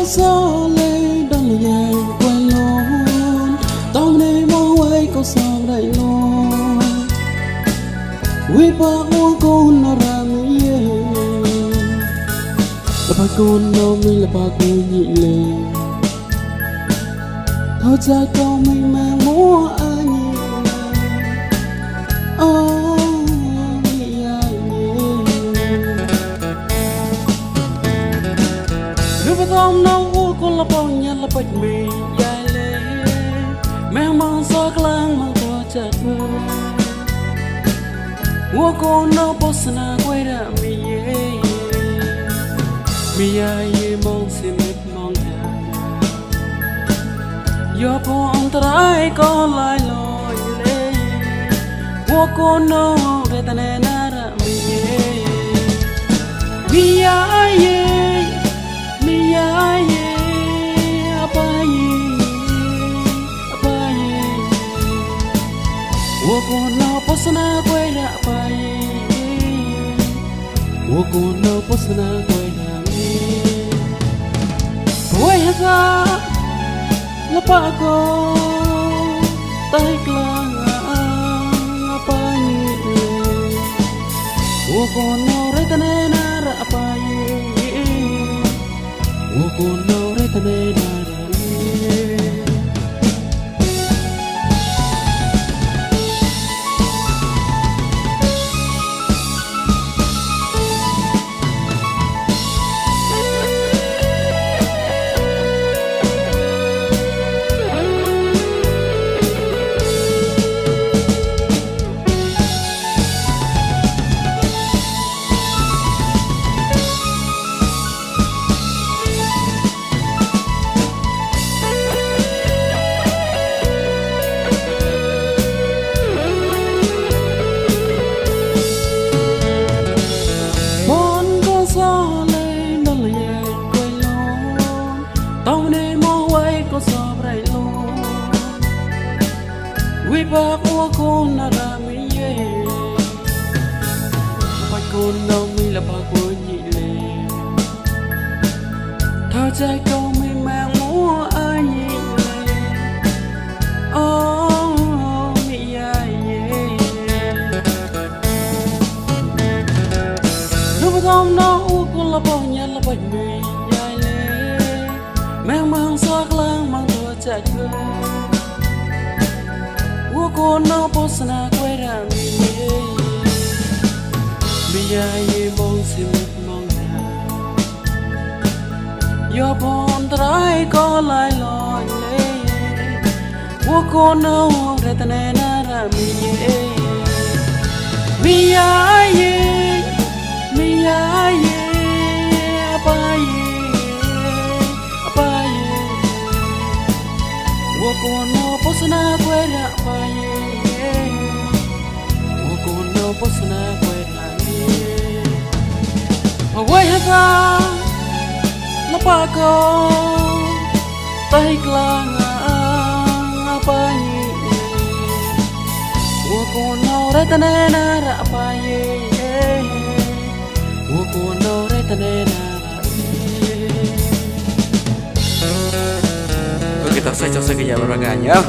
gió lên đông là dài quay lon tao này mong quay câu sao đây lon quý ba ô con nó ra mi là ba con nó mi là ba cô nhị lên thôi cha con mình mà mua anh Không nấu con là bao nhiêu là bạch mì dài lệ mẹ mang gió clang mang tua chặt vơi mua con nấu bớt na quay ra mi ai mong xin mệt mong nhà do con trai có lại lối lệ mua con nấu để ta nên ra mi ai Wokono posna koira pai Wokono posna koira mi Koe hasa lapako tai klang apai Wokono retane nara apai Wokono retane nara We back walk on a rami Bạch con đâu mi là bà của nhị lệ Thao trai câu mi mang múa ai nhị lệ Oh mi ai Lúc không nó con là bao nhiêu là bạch mi ai lệ mang gió lang mang tua chạy vơi Wokono posna koira mi ai mong xin mong nhà do bon trai có lại lối lệ Wokono retane nara mi ai apai Wokono posna koira pai Wokono posna koira Awai hasa lapako tai klang apai Wokono retane nara pai Wokono retane nara kita saja saja beraganya.